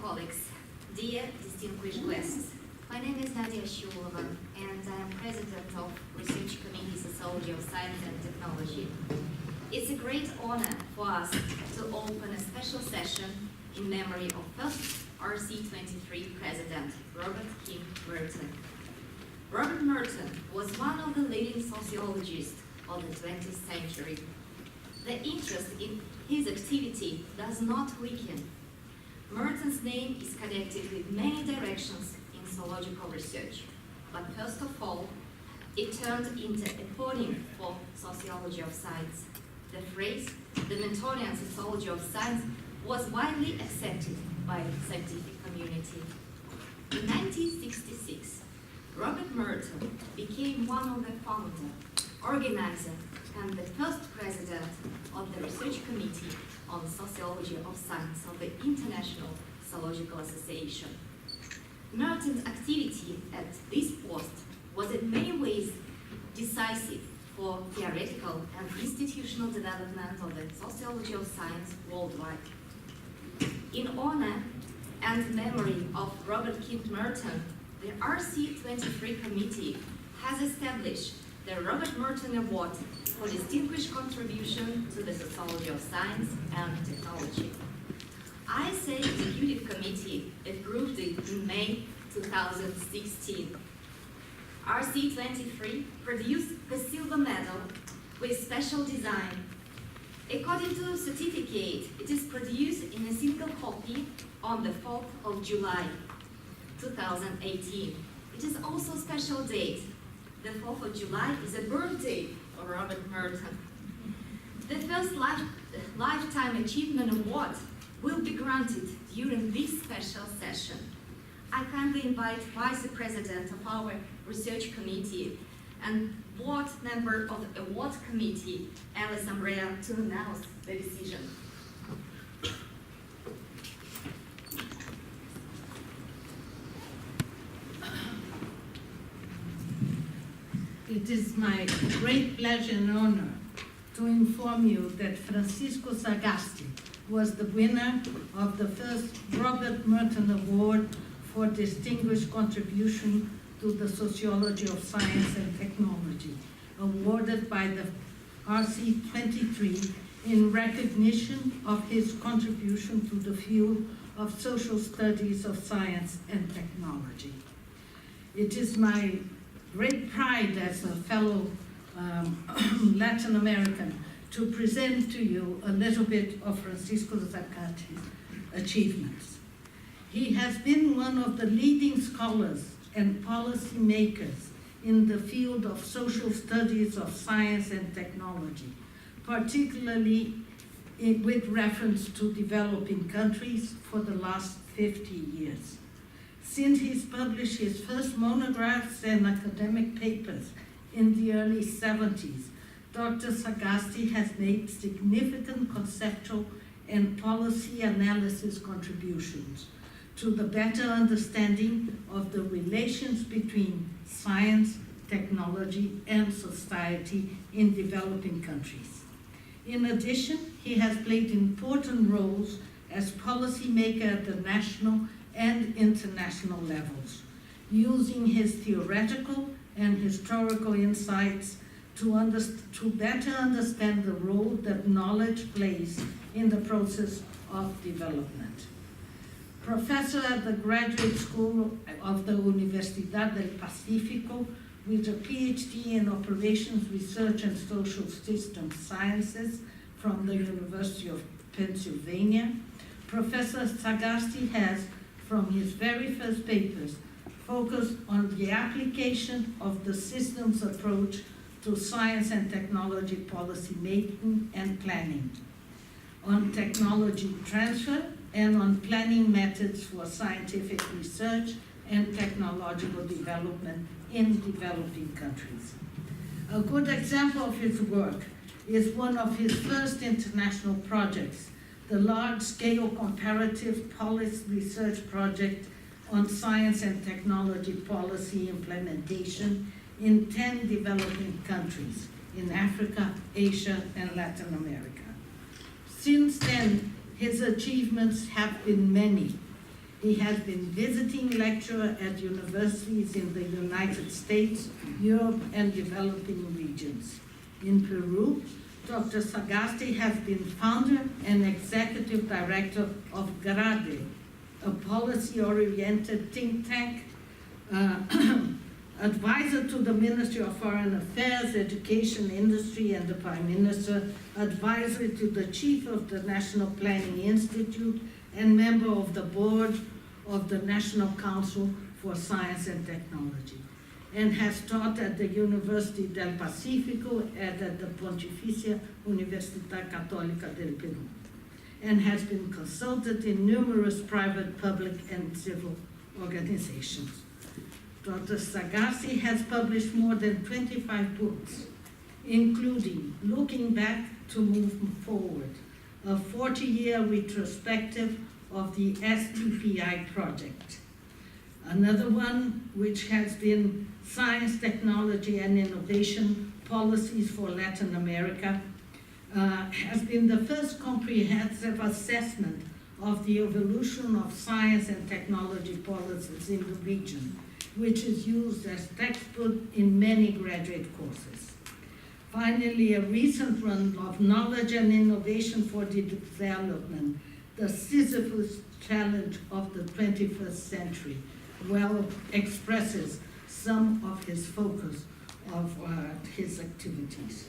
colleagues, dear distinguished guests, my name is Nadia Shulova, and I am President of Research Committee Sociology of Science and Technology. It's a great honor for us to open a special session in memory of first RC23 President, Robert Merton. Robert Merton was one of the leading sociologists of the 20th century. The interest in his activity does not weaken. Merton's name is connected with many directions in sociological research, but first of all, it turned into eponym for sociology of science. The phrase, the Mertonian sociology of science, was widely accepted by the scientific community. In 1966, Robert Merton became one of the founder, organizer, and the first president of the Research Committee on Sociology of Science of the International Sociological Association. Merton's activity at this post was in many ways decisive for theoretical and institutional development of the sociology of science worldwide. In honor and memory of Robert Merton, the RC23 Committee has established the Robert Merton Award for distinguished contribution to the sociology of science and technology. ISA Executive Committee approved it in May 2016. RC23 produced the silver medal with special design. According to the certificate, it is produced in a single copy on the 4th of July 2018. It is also a special date. The 4th of July is a birthday of Robert Merton. The first Lifetime Achievement Award will be granted during this special session. I kindly invite Vice President of our Research Committee and Board Member of the Award Committee, Alice Emerita, to announce the decision. It is my great pleasure and honor to inform you that Francisco Sagasti was the winner of the first Robert Merton Award for Distinguished Contribution to the Sociology of Science and Technology, awarded by the RC23 in recognition of his contribution to the field of social studies of science and technology. It is my great pride as a fellow Latin American to present to you a little bit of Francisco Sagasti's achievements. He has been one of the leading scholars and policy makers in the field of social studies of science and technology, particularly with reference to developing countries for the last 50 years. Since he's published his first monographs and academic papers in the early 70s, Dr. Sagasti has made significant conceptual and policy analysis contributions to the better understanding of the relations between science, technology, and society in developing countries. In addition, he has played important roles as policymaker at the national and international levels, using his theoretical and historical insights to better understand the role that knowledge plays in the process of development. Professor at the Graduate School of the Universidad del Pacífico with a PhD in Operations Research and Social Systems Sciences from the University of Pennsylvania, Professor Sagasti has, from his very first papers, focused on the application of the systems approach to science and technology policy making and planning, on technology transfer, and on planning methods for scientific research and technological development in developing countries. A good example of his work is one of his first international projects, the large-scale comparative policy research project on science and technology policy implementation in 10 developing countries in Africa, Asia, and Latin America. Since then, his achievements have been many. He has been visiting lecturer at universities in the United States, Europe, and developing regions. In Peru, Dr. Sagasti has been founder and executive director of GRADE, a policy-oriented think tank, advisor to the Ministry of Foreign Affairs, Education, Industry, and the Prime Minister, advisor to the Chief of the National Planning Institute, and member of the board of the National Council for Science and Technology, and has taught at the University del Pacífico and at the Pontificia Universidad Católica del Perú, and has been consulted in numerous private, public, and civil organizations. Dr. Sagasti has published more than 25 books, including Looking Back to Move Forward, a 40-year retrospective of the STPI project. Another one, which has been Science, Technology, and Innovation Policies for Latin America, has been the first comprehensive assessment of the evolution of science and technology policies in the region, which is used as textbook in many graduate courses. Finally, a recent run of Knowledge and Innovation for the Development, the Sisyphus challenge of the 21st century, well expresses some of his focus of his activities.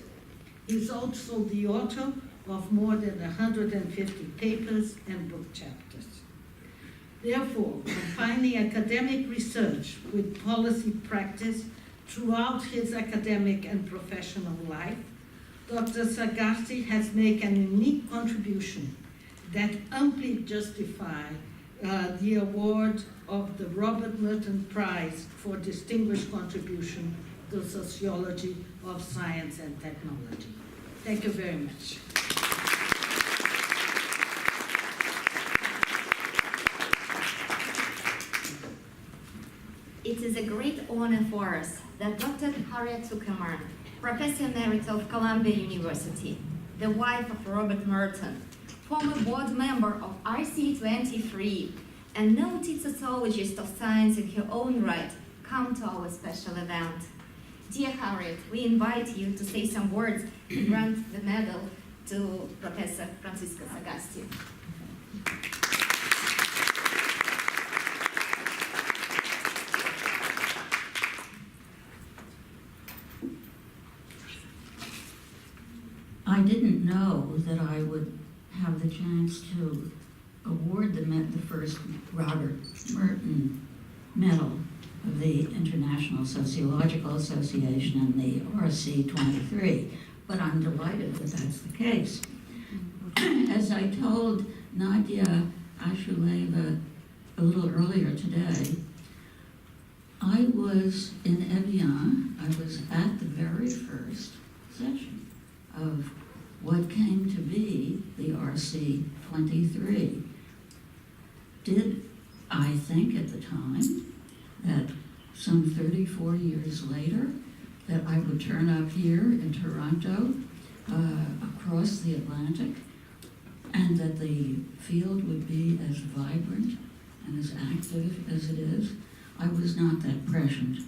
He's also the author of more than 150 papers and book chapters. Therefore, combining academic research with policy practice throughout his academic and professional life, Dr. Sagasti has made an unique contribution that amply justifies the award of the Robert Merton Prize for Distinguished Contribution to Sociology of Science and Technology. Thank you very much. It is a great honor for us that Dr. Harriet Zuckerman, Professor Emerita of Columbia University, the wife of Robert Merton, former board member of RC23, and noted sociologist of science in her own right, come to our special event. Dear Harriet, we invite you to say some words and grant the medal to Professor Francisco Sagasti. I didn't know that I would have the chance to award the first Robert Merton Medal of the International Sociological Association and the RC23, but I'm delighted that that's the case. As I told Nadia Ashuleva a little earlier today, I was in Evian. I was at the very first session of what came to be the RC23. Did I think at the time that some 34 years later that I would turn up here in Toronto, across the Atlantic, and that the field would be as vibrant and as active as it is? I was not that prescient.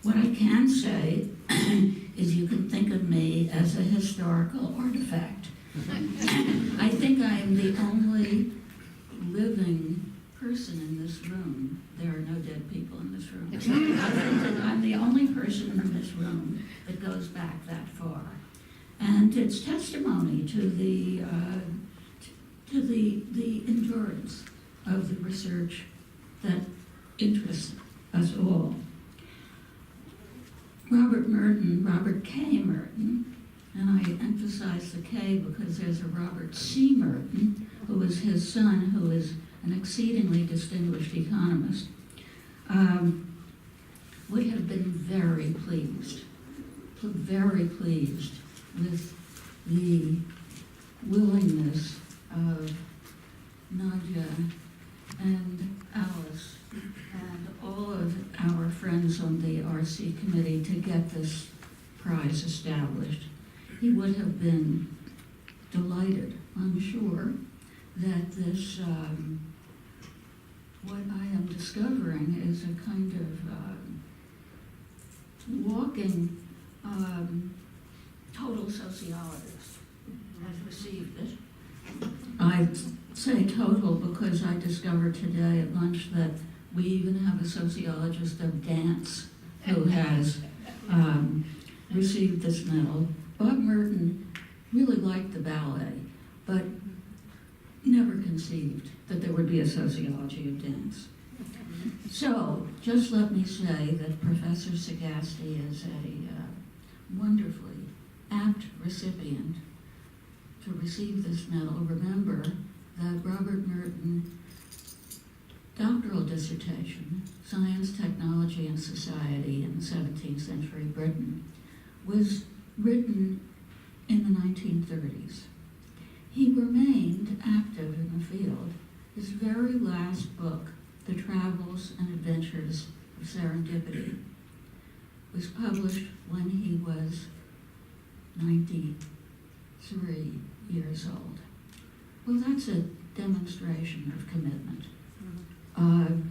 What I can say is you can think of me as a historical artifact. I think I am the only living person in this room. There are no dead people in this room. I think that I'm the only person in this room that goes back that far. And it's testimony to the endurance of the research that interests us all. Robert Merton, Robert K. Merton, and I emphasize the K because there's a Robert C. Merton, who is his son, who is an exceedingly distinguished economist, would have been very pleased with the willingness of Nadia and Alice and all of our friends on the RC committee to get this prize established. He would have been delighted, I'm sure, that this what I am discovering is a kind of walking total sociologist has received it. I say total because I discovered today at lunch that we even have a sociologist of dance who has received this medal. Bob Merton really liked the ballet, but never conceived that there would be a sociology of dance. So, just let me say that Professor Sagasti is a wonderfully apt recipient to receive this medal. Remember that Robert Merton doctoral dissertation, Science, Technology, and Society in 17th century Britain, was written in the 1930s. He remained active in the field. His very last book, The Travels and Adventures of Serendipity, was published when he was 93 years old. Well, that's a demonstration of commitment.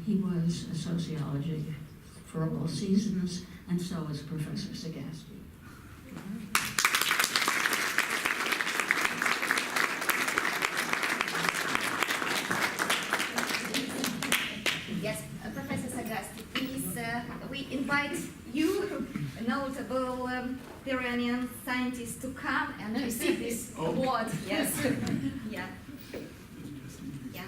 He was a sociologist for all seasons, and so is Professor Sagasti. Yes, Professor Sagasti, please, we invite you, a notable Peruvian scientist, to come and receive this award. Yes. Yeah. Yeah.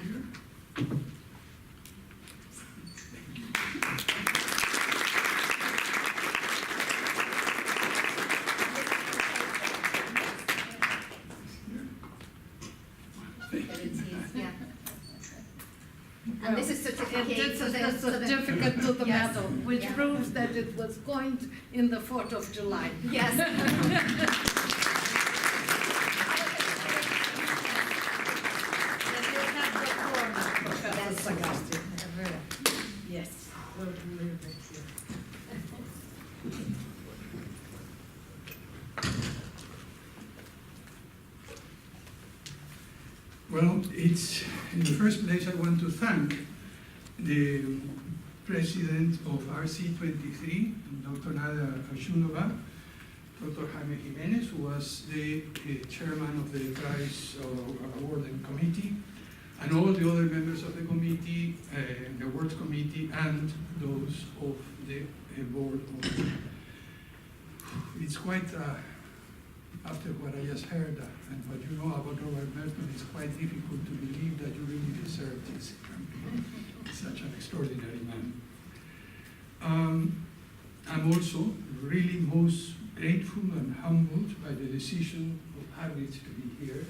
And this is certificate to the certificate to the yes. medal, which Yeah. proves that it was coined in the 4th of July. Yes. Professor Sagasti. Yes. We'll leave it here. Well, it's in the first place I want to thank the president of RC23, Dr. Nadia Ashunova, Dr. Jaime Jimenez, who was the chairman of the Prize Awarding Committee, and all the other members of the committee, the awards committee, and those of the board. It's quite after what I just heard and what you know about Robert Merton, it's quite difficult to believe that you really deserve this. Such an extraordinary man. I'm also really most grateful and humbled by the decision of Harriet to be here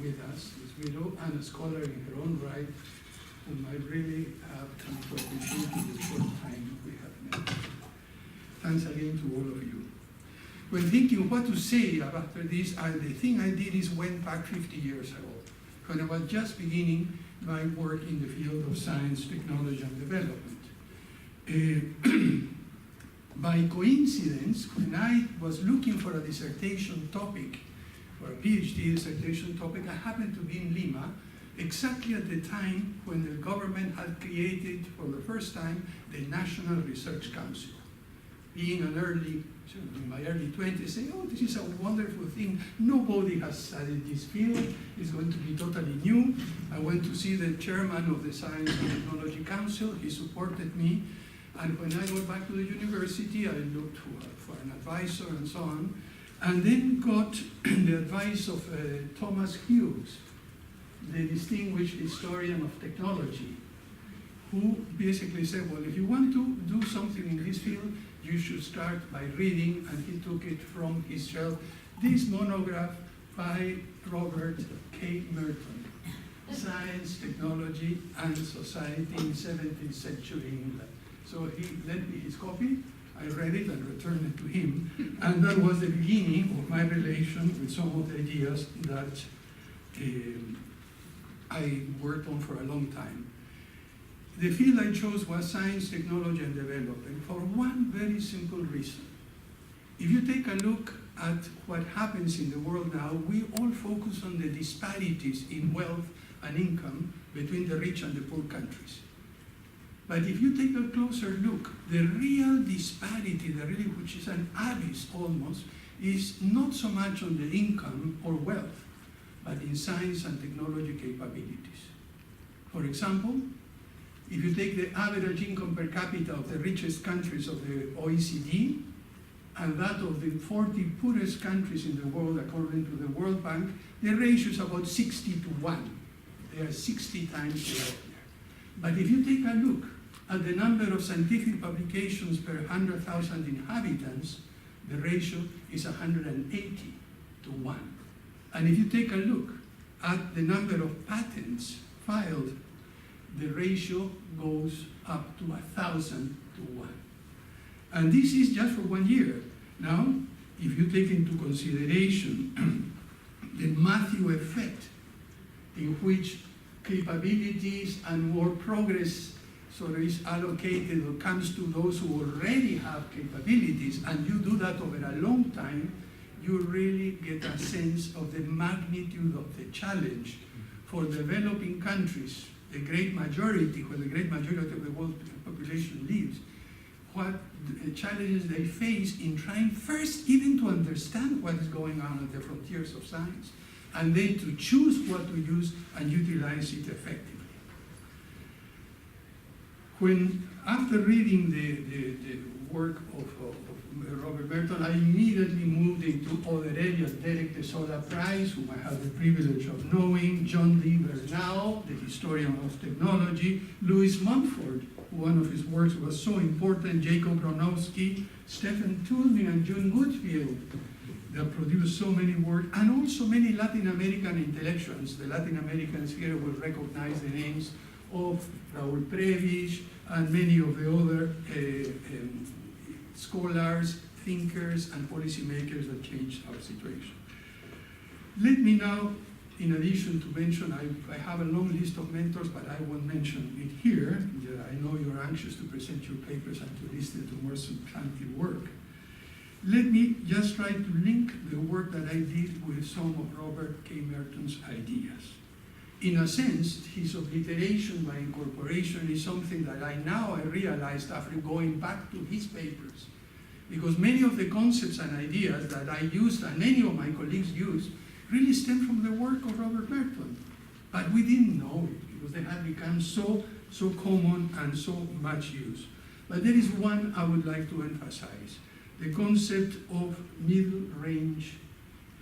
with us, this widow, and a scholar in her own right, whom I really have come to appreciate in the short time we have met. Thanks again to all of you. When thinking what to say after this, the thing I did is went back 50 years ago, when I was just beginning my work in the field of science, technology, and development. By coincidence, when I was looking for a dissertation topic, for a PhD dissertation topic, I happened to be in Lima, exactly at the time when the government had created, for the first time, the National Research Council. Being in my early 20s, saying, oh, this is a wonderful thing. Nobody has studied this field. It's going to be totally new. I went to see the chairman of the Science and Technology Council. He supported me. And when I got back to the university, I looked for an advisor and so on, and then got the advice of Thomas Hughes, the distinguished historian of technology, who basically said, well, if you want to do something in this field, you should start by reading, and he took it from his shelf, this monograph by Robert K. Merton, Science, Technology, and Society in 17th Century England. So he lent me his copy, I read it and returned it to him, and that was the beginning of my relation with some of the ideas that I worked on for a long time. The field I chose was science, technology, and development for one very simple reason. If you take a look at what happens in the world now, we all focus on the disparities in wealth and income between the rich and the poor countries. But if you take a closer look, the real disparity, which is an abyss almost, is not so much on the income or wealth, but in science and technology capabilities. For example, if you take the average income per capita of the richest countries of the OECD, and that of the 40 poorest countries in the world according to the World Bank, the ratio is about 60-1. They are 60 times wealthier. But if you take a look at the number of scientific publications per 100,000 inhabitants, the ratio is 180-1. And if you take a look at the number of patents filed, the ratio goes up to 1,000-1. And this is just for 1 year. Now, if you take into consideration the Matthew effect, in which capabilities and more progress sort of is allocated or comes to those who already have capabilities, and you do that over a long time, you really get a sense of the magnitude of the challenge for developing countries, the great majority, where the great majority of the world population lives, what the challenges they face in trying first even to understand what is going on at the frontiers of science, and then to choose what to use and utilize it effectively. After reading the work of Robert Merton, I immediately moved into other areas. Derek de Sola Price, whom I have the privilege of knowing, John D. Bernal, the historian of technology, Louis Mumford, one of his works was so important, Jacob Bronowski, Stephen Toulmin, and June Goodfield, that produced so many works, and also many Latin American intellectuals. The Latin Americans here will recognize the names of Raúl Prebisch and many of the other scholars, thinkers, and policymakers that changed our situation. Let me now, in addition to mention, I have a long list of mentors, but I won't mention it here. I know you're anxious to present your papers and to listen to more substantive work. Let me just try to link the work that I did with some of Robert K. Merton's ideas. In a sense, his obliteration by incorporation is something that I realized after going back to his papers. Because many of the concepts and ideas that I used and many of my colleagues used really stem from the work of Robert Merton. But we didn't know it because they had become so common and so much used. But there is one I would like to emphasize, the concept of middle-range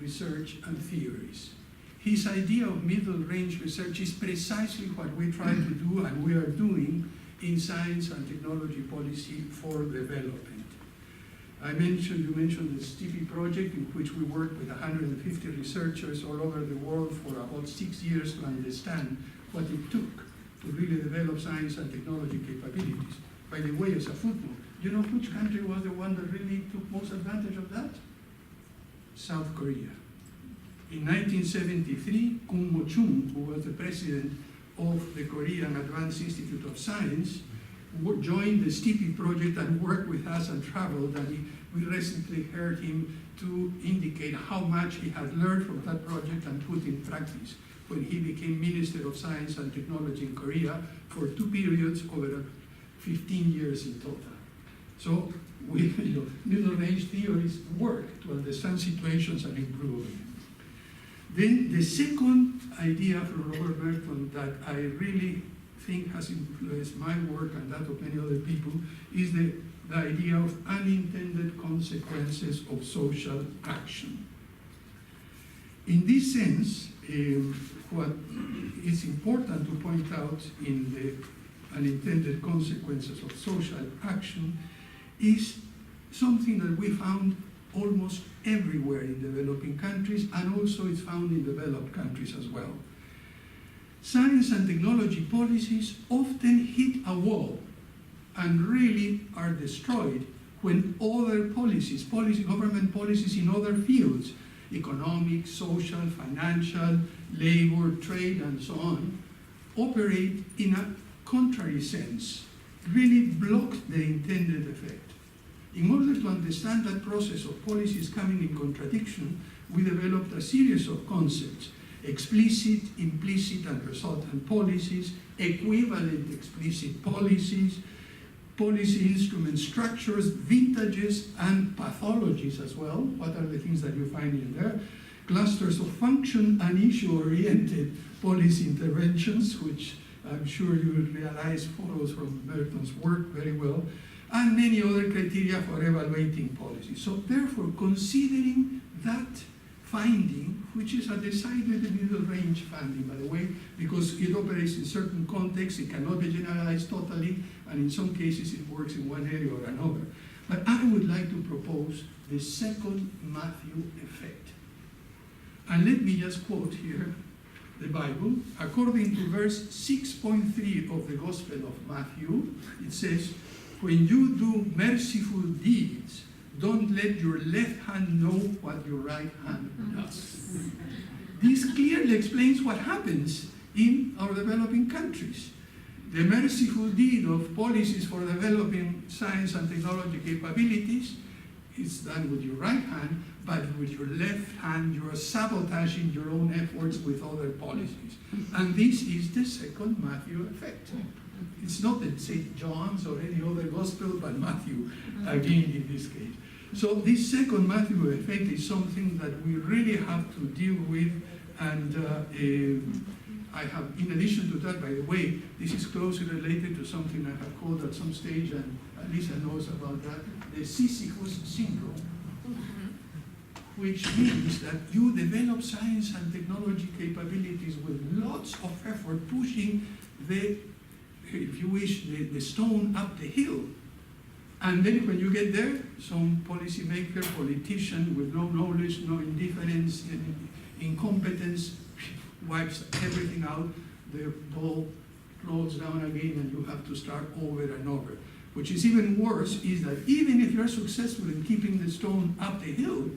research and theories. His idea of middle-range research is precisely what we try to do and we are doing in science and technology policy for development. You mentioned the STIPI project, in which we worked with 150 researchers all over the world for about 6 years to understand what it took to really develop science and technology capabilities. By the way, as a footnote, you know which country was the one that really took most advantage of that? South Korea. In 1973, Kun Mo-chung, who was the president of the Korean Advanced Institute of Science, joined the STIPI project and worked with us and traveled, and we recently heard him to indicate how much he had learned from that project and put in practice when he became Minister of Science and Technology in Korea for 2 periods over 15 years in total. So middle-range theories work to understand situations and improve them. Then the second idea from Robert Merton that I really think has influenced my work and that of many other people is the idea of unintended consequences of social action. In this sense, what is important to point out in the unintended consequences of social action is something that we found almost everywhere in developing countries, and also it's found in developed countries as well. Science and technology policies often hit a wall and really are destroyed when other policies, government policies in other fields, economic, social, financial, labor, trade, and so on, operate in a contrary sense, really block the intended effect. In order to understand that process of policies coming in contradiction, we developed a series of concepts. explicit, implicit, and resultant policies, equivalent explicit policies, policy instrument structures, vintages, and pathologies as well. What are the things that you find in there? Clusters of function and issue-oriented policy interventions, which I'm sure you realize follows from Merton's work very well, and many other criteria for evaluating policy. So therefore, considering that finding, which is a decided middle range finding, by the way, because it operates in certain contexts, it cannot be generalized totally, and in some cases it works in one area or another. But I would like to propose the second Matthew effect. And let me just quote here the Bible. According to verse 6.3 of the Gospel of Matthew, it says, "When you do merciful deeds, don't let your left hand know what your right hand does." This clearly explains what happens in our developing countries. The merciful deed of policies for developing science and technology capabilities is done with your right hand, but with your left hand you are sabotaging your own efforts with other policies. And this is the second Matthew effect. It's not in St. John's or any other gospel, but Matthew, again in this case. So this second Matthew effect is something that we really have to deal with, and I have, in addition to that, by the way, this is closely related to something I have called at some stage, and Lisa knows about that, the Sisyphus syndrome, which means that you develop science and technology capabilities with lots of effort, pushing the, if you wish, the stone up the hill. And then when you get there, some policymaker, politician with no knowledge, no indifference, incompetence, wipes everything out, the ball rolls down again, and you have to start over and over. Which is even worse, is that even if you're successful in keeping the stone up the hill,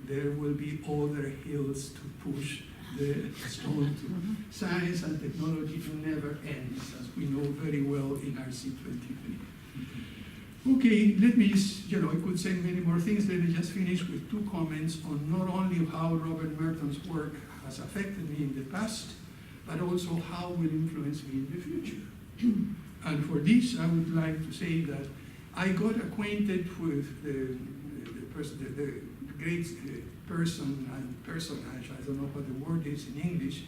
there will be other hills to push the stone to. Science and technology never ends, as we know very well in RC23. Okay, let me, I could say many more things. Let me just finish with two comments on not only how Robert Merton's work has affected me in the past, but also how it will influence me in the future. And for this, I would like to say that I got acquainted with the great person and personage, I don't know what the word is in English,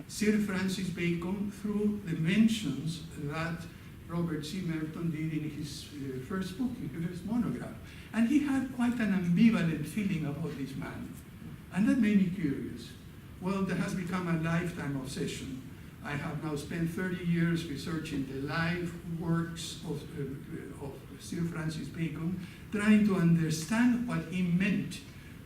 Sir Francis Bacon, through the mentions that Robert C. Merton did in his first book, in his monograph. And he had quite an ambivalent feeling about this man. And that made me curious. Well, that has become a lifetime obsession. I have now spent 30 years researching the life works of Sir Francis Bacon, trying to understand what he meant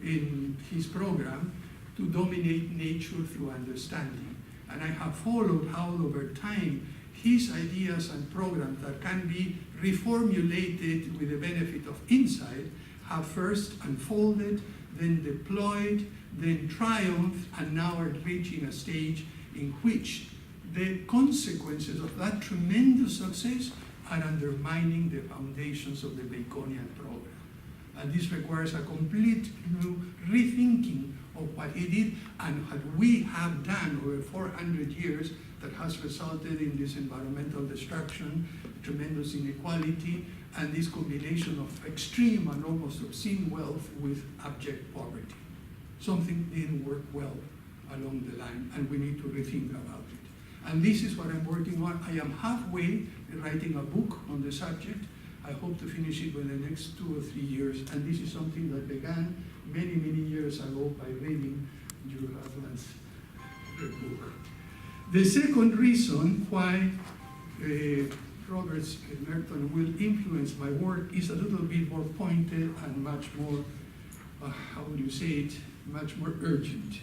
in his program to dominate nature through understanding. And I have followed how over time his ideas and programs that can be reformulated with the benefit of insight have first unfolded, then deployed, then triumphed, and now are reaching a stage in which the consequences of that tremendous success are undermining the foundations of the Baconian program. And this requires a complete new rethinking of what he did and what we have done over 400 years that has resulted in this environmental destruction, tremendous inequality, and this combination of extreme and almost obscene wealth with abject poverty. Something didn't work well along the line, and we need to rethink about it. And this is what I'm working on. I am halfway writing a book on the subject. I hope to finish it within the next 2 or 3 years, and this is something that began many, many years ago by reading Jules Hasland's book. The second reason why Robert Merton will influence my work is a little bit more pointed and much more, how would you say it, much more urgent.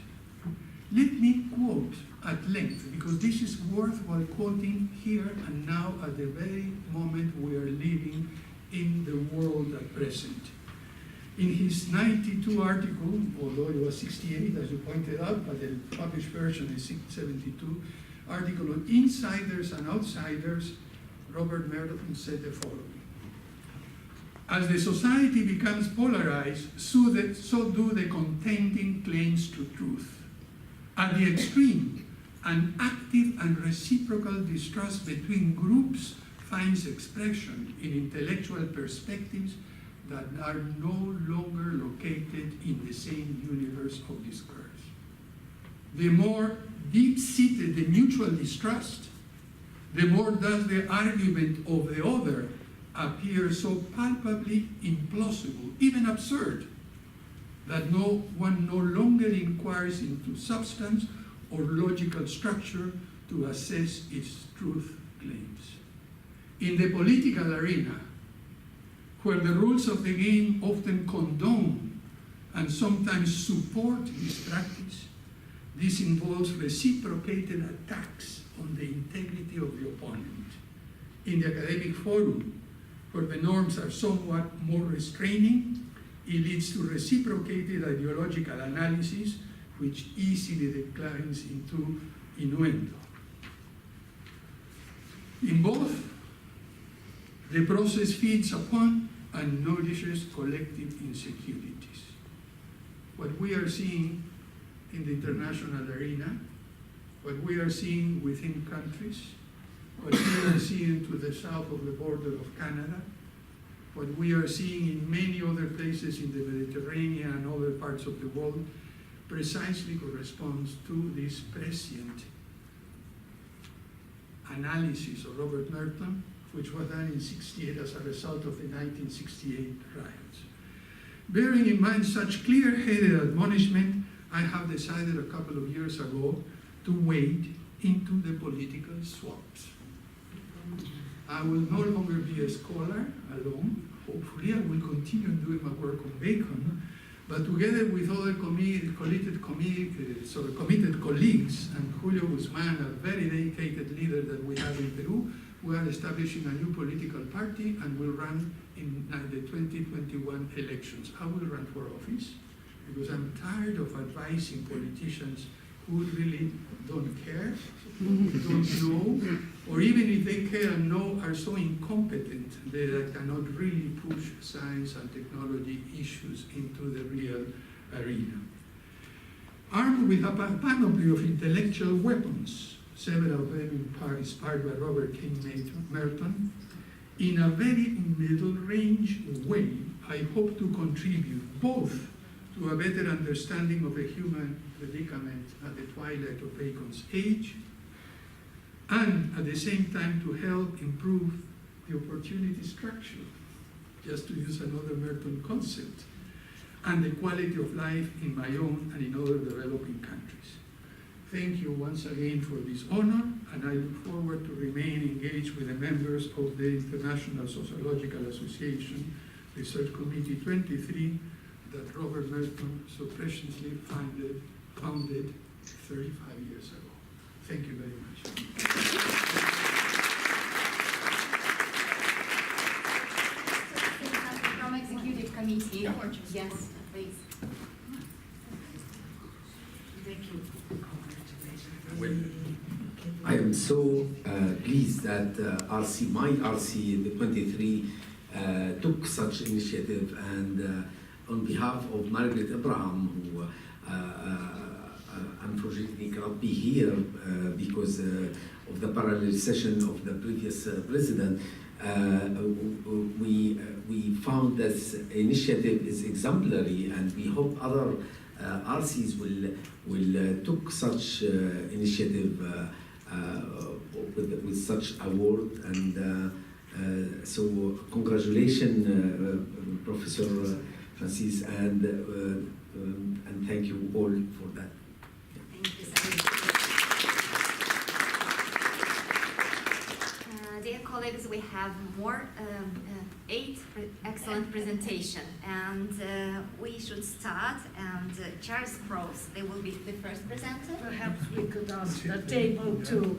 Let me quote at length, because this is worthwhile quoting here and now at the very moment we are living in the world at present. In his 92 article, although it was 68 as you pointed out, but the published version is 72, article on insiders and outsiders, Robert Merton said the following: "As the society becomes polarized, so do the contending claims to truth. At the extreme, an active and reciprocal distrust between groups finds expression in intellectual perspectives that are no longer located in the same universe of discourse. The more deep-seated the mutual distrust, the more does the argument of the other appear so palpably implausible, even absurd, that one no longer inquires into substance or logical structure to assess its truth claims. In the political arena, where the rules of the game often condone and sometimes support this practice, this involves reciprocated attacks on the integrity of the opponent. In the academic forum, where the norms are somewhat more restraining, it leads to reciprocated ideological analysis, which easily declines into innuendo. In both, the process feeds upon and nourishes collective insecurities. What we are seeing in the international arena, what we are seeing within countries, what we are seeing to the south of the border of Canada, what we are seeing in many other places in the Mediterranean and other parts of the world, precisely corresponds to this prescient analysis of Robert Merton, which was done in '68 as a result of the 1968 riots. Bearing in mind such clear-headed admonishment, I have decided a couple of years ago to wade into the political swamps. I will no longer be a scholar alone. Hopefully, I will continue doing my work on Bacon, but together with other committed colleagues, and Julio Guzman, a very dedicated leader that we have in Peru, we are establishing a new political party and will run in the 2021 elections. I will run for office because I'm tired of advising politicians who really don't care, don't know, or even if they care and know, are so incompetent that they cannot really push science and technology issues into the real arena. Armed with a panoply of intellectual weapons, several of them inspired by Robert Merton, in a very middle-range way, I hope to contribute both to a better understanding of the human predicament at the twilight of Bacon's age, and at the same time to help improve the opportunity structure, just to use another Merton concept, and the quality of life in my own and in other developing countries. Thank you once again for this honor, and I look forward to remain engaged with the members of the International Sociological Association Research Committee 23 that Robert Merton so preciously founded 35 years ago. Thank you very much. From Executive Committee. Yeah. Yes, please. Thank you. Well, I am so pleased that my RC, the 23, took such initiative, and on behalf of Margaret Abraham, who unfortunately cannot be here because of the parallel session of the previous president, we found this initiative is exemplary, and we hope other RCs will took such initiative with such award, and so congratulations, Professor Francis, and thank you all for that. Thank you, sir. Dear colleagues, we have more 8 excellent presentation, and we should start. And Charles Cross, they will be the first presenter. Perhaps we could ask the table to